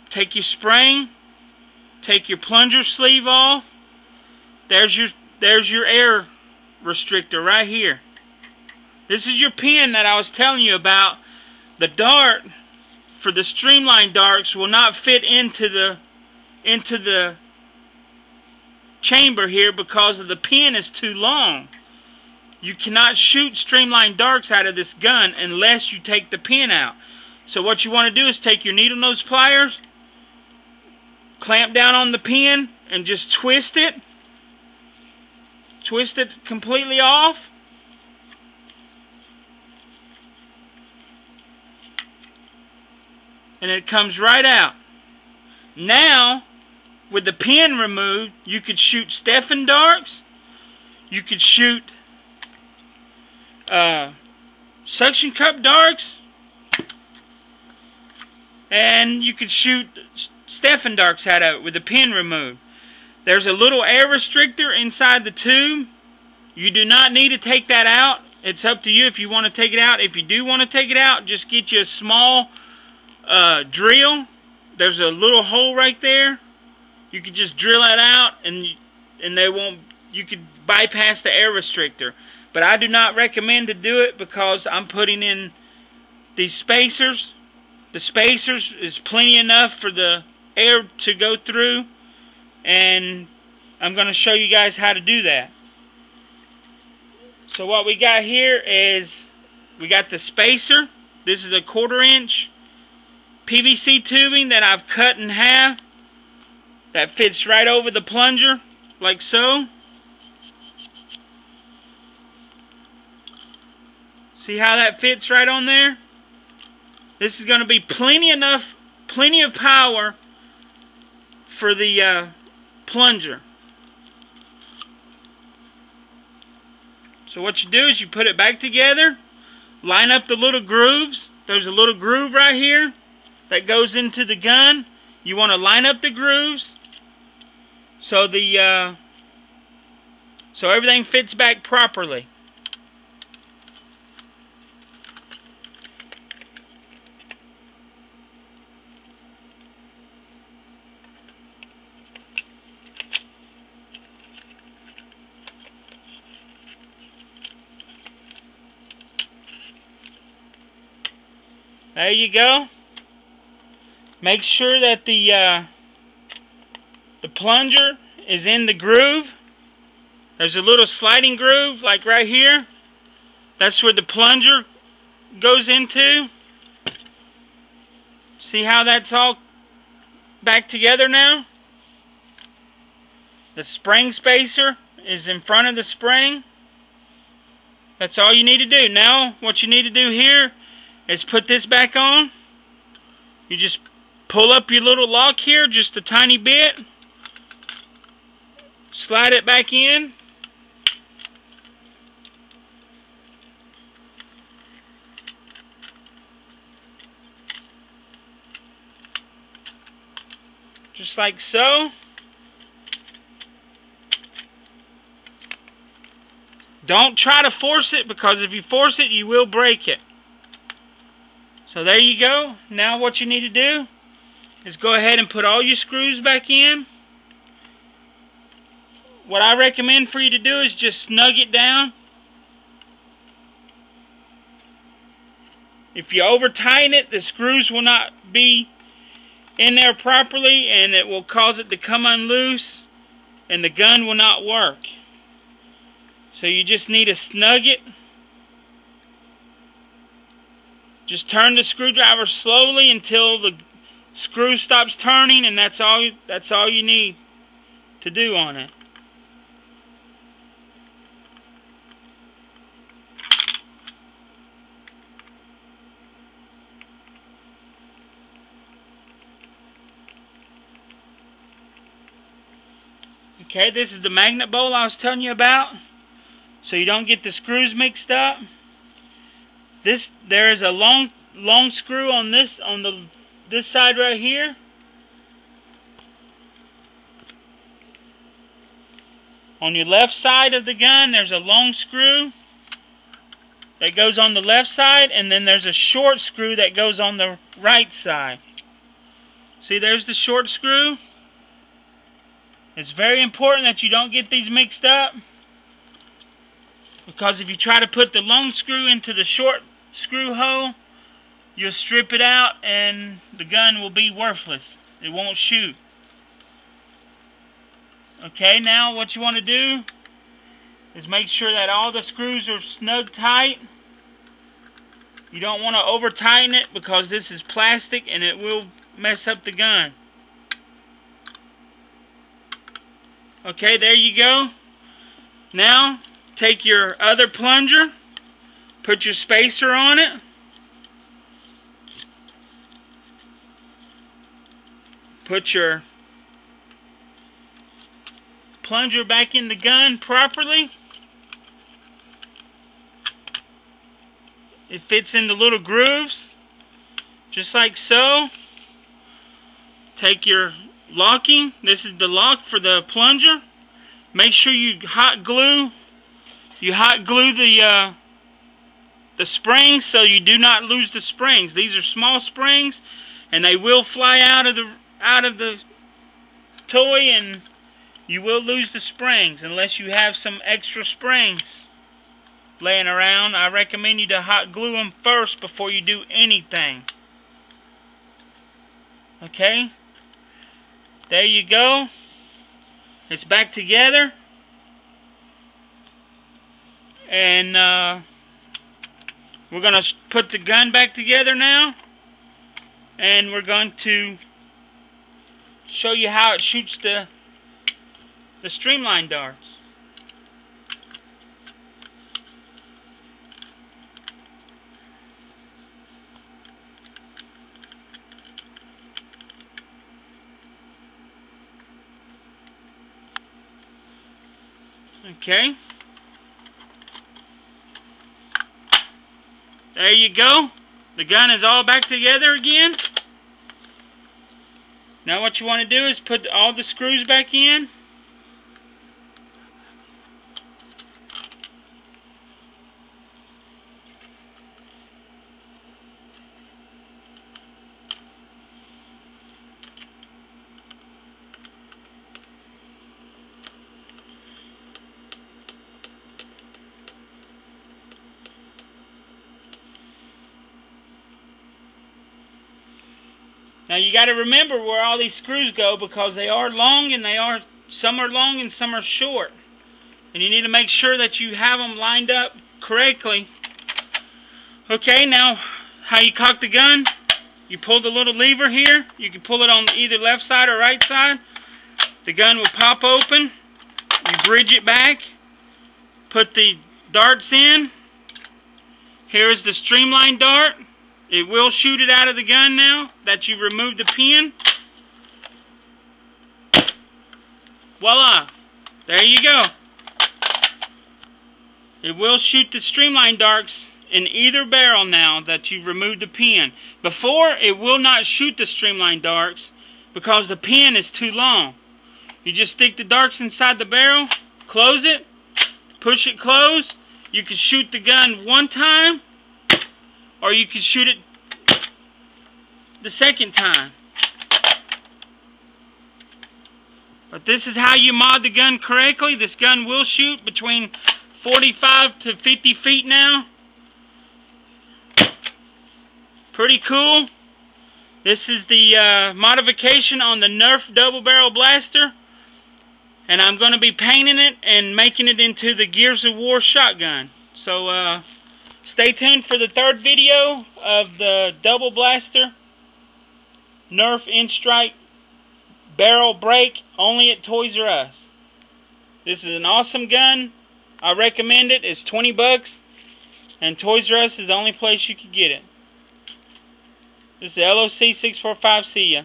take your spring, take your plunger sleeve off. There's your air restrictor right here. This is your pin that I was telling you about. The dart for the streamlined darts will not fit into the chamber here because of the pin is too long. You cannot shoot streamlined darts out of this gun unless you take the pin out. So what you want to do is take your needle nose pliers, clamp down on the pin, and just twist it. Twist it completely off. And it comes right out. Now, with the pin removed, you could shoot Stefan darts. You could shoot suction cup darts. And you could shoot Stefan darts out of it with the pin removed. There's a little air restrictor inside the tube. You do not need to take that out. It's up to you if you want to take it out. If you do want to take it out, just get you a small drill. There's a little hole right there. You could just drill that out, and they won't. You could bypass the air restrictor. But I do not recommend to do it because I'm putting in these spacers. The spacers is plenty enough for the air to go through, and I'm going to show you guys how to do that. So what we got here is we got the spacer. This is a 1/4 inch PVC tubing that I've cut in half. That fits right over the plunger, like so. See how that fits right on there? This is going to be plenty of power for the plunger. So what you do is you put it back together, line up the little grooves. There's a little groove right here that goes into the gun. You want to line up the grooves so so everything fits back properly. There you go. Make sure that the plunger is in the groove. There's a little sliding groove like right here. That's where the plunger goes into. See how that's all back together now? The spring spacer is in front of the spring. That's all you need to do. Now what you need to do here is put this back on. You just pull up your little lock here just a tiny bit. Slide it back in. Just like so. Don't try to force it, because if you force it, you will break it. So there you go. Now what you need to do is go ahead and put all your screws back in. What I recommend for you to do is just snug it down. If you over tighten it, the screws will not be in there properly, and it will cause it to come unloose, and the gun will not work. So you just need to snug it. Just turn the screwdriver slowly until the screw stops turning, and that's all you need to do on it. Okay, this is the magnet bowl I was telling you about, so you don't get the screws mixed up. There is a long screw on this side right here. On your left side of the gun, there's a long screw that goes on the left side, and then there's a short screw that goes on the right side. See, there's the short screw. It's very important that you don't get these mixed up, because if you try to put the long screw into the short screw hole, you'll strip it out and the gun will be worthless. It won't shoot. Okay, now what you want to do is make sure that all the screws are snug tight. You don't want to over tighten it, because this is plastic and it will mess up the gun. Okay, there you go. Now take your other plunger, put your spacer on it, put your plunger back in the gun properly. It fits in the little grooves, just like so. Take your locking. This is the lock for the plunger. Make sure you hot glue the springs, so you do not lose the springs. These are small springs, and they will fly out of the toy, and you will lose the springs unless you have some extra springs laying around. I recommend you to hot glue them first before you do anything. Okay, there you go. It's back together, and we're going to put the gun back together now, and we're going to show you how it shoots the streamline darts. Okay, there you go. The gun is all back together again. Now what you want to do is put all the screws back in. Now you got to remember where all these screws go, because they are long, and some are long and some are short. And you need to make sure that you have them lined up correctly. Okay, now how you cock the gun. You pull the little lever here. You can pull it on either left side or right side. The gun will pop open. You bridge it back. Put the darts in. Here is the streamline dart. It will shoot it out of the gun now that you remove the pin. Voila! There you go. It will shoot the streamline darts in either barrel now that you've removed the pin. Before, it will not shoot the streamline darts because the pin is too long. You just stick the darts inside the barrel, close it, push it closed. You can shoot the gun one time, or you can shoot it the second time. But this is how you mod the gun correctly. This gun will shoot between 45 to 50 feet now. Pretty cool. This is the modification on the Nerf double barrel blaster. And I'm going to be painting it and making it into the Gears of War shotgun. So stay tuned for the third video of the double blaster Nerf N-Strike barrel break, only at Toys R Us. This is an awesome gun. I recommend it. It's 20 bucks, and Toys R Us is the only place you can get it. This is LOC 645. See ya.